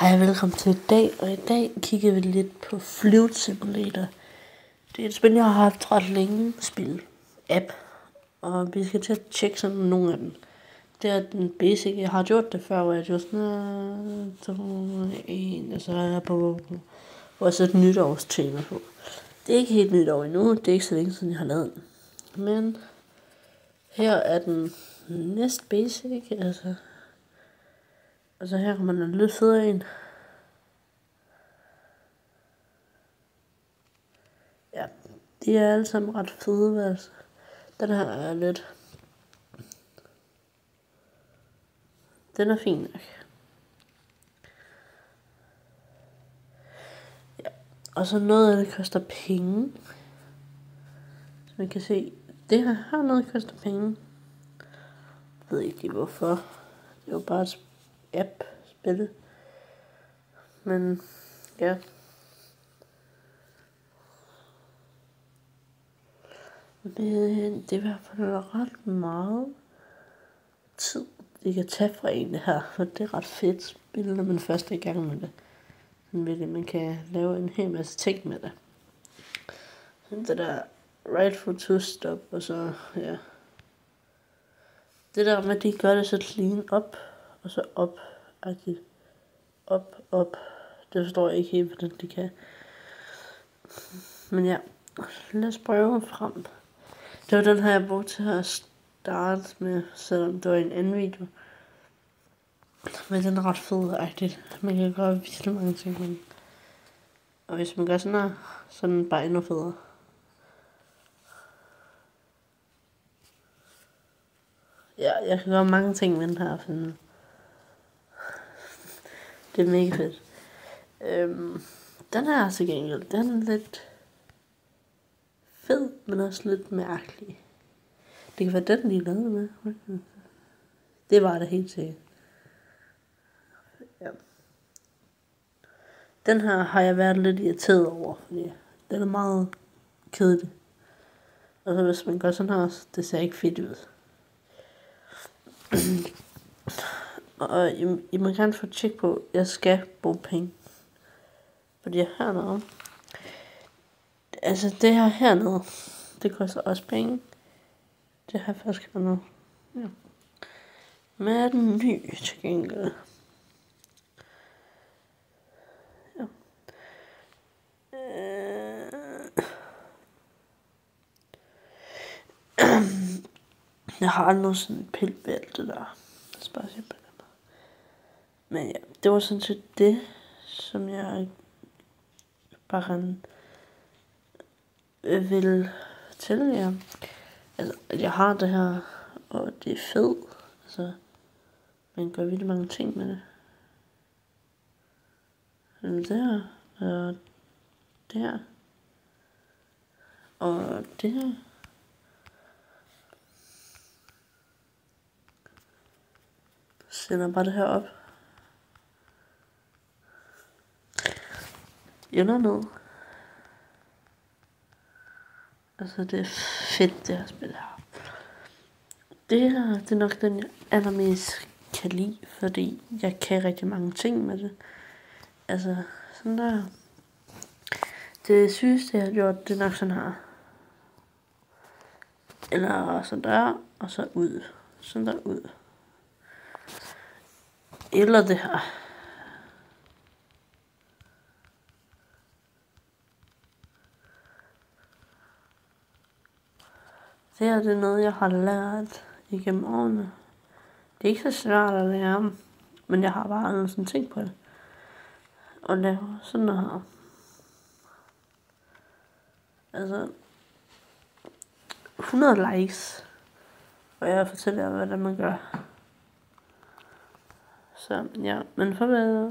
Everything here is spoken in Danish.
Hej og velkommen til i dag, og i dag kigger vi lidt på Flight Simulator. Det er et spil, jeg har haft ret længe spil app, og vi skal til at tjekke sådan nogle af dem. Det er den basic, jeg har gjort det før, hvor jeg gjorde sådan 2, 1, og så er jeg på, hvor jeg sætter nytårstema på. Det er ikke helt nytår endnu, det er ikke så længe siden jeg har lavet den. Men her er den næst basic, altså. Og så her kommer den lidt federe ind. Ja, de er alle sammen ret fede, altså. Den her er lidt... Den er fin nok. Ja, og så noget af det koster penge. Så man kan se, det her har noget, der koster penge. Jeg ved ikke lige hvorfor. Det er jo bare et app-spil. Men ja. Men det er i hvert fald ret meget tid, det kan tage fra en det her. For det er ret fedt spil, når man først er i gang med det. Man kan lave en hel masse ting med det. Det der right for to stop, og så, ja. Det der med, at de gør det så clean op, og så op, op. Det forstår jeg ikke helt, hvordan de kan. Men ja, lad os prøve frem. Det var den her, jeg brugte til at starte med, selvom det var en anden video. Men den er ret fed-agtigt. Man kan gøre virkelig mange ting med den. Og hvis man gør sådan her, så er den bare endnu federe. Ja, jeg kan gøre mange ting med den her, for det er mega fedt. Den her til gengæld, den er lidt fed, men også lidt mærkelig. Det kan være den, de lavede med. Det var det helt sikkert. Ja. Den her har jeg været lidt irriteret over, fordi den er meget kedelig. Og så hvis man gør sådan her, det ser ikke fedt ud. Og I må gerne få tjek på, at jeg skal bruge penge. Fordi jeg hernede, altså det her hernede, det koster også penge. Det har jeg faktisk hernede. Ja. Men er den ny til gengæld? Ja. Jeg har aldrig sådan en pille ved alt det der. Men ja, det var sådan set det, som jeg bare vil fortælle jer. Altså, at jeg har det her, og det er fedt. Altså, man gør virkelig mange ting med det. Det her, og det her, og det her. Sender bare det her op. Eller noget. Altså, det er fedt, det her spil her. Det her, det er nok den, jeg allermest kan lide, fordi jeg kan rigtig mange ting med det. Altså, sådan der. Det sygeste, jeg har gjort, det er nok sådan her. Eller sådan der, og så ud. Sådan der ud. Eller det her. Det her, det er noget, jeg har lært igennem årene. Det er ikke så svært at lære, men jeg har bare aldrig sådan tænkt på det. Og lave sådan noget her. Altså, 100 likes, og jeg fortæller jer, hvordan man gør. Så ja, men farvel.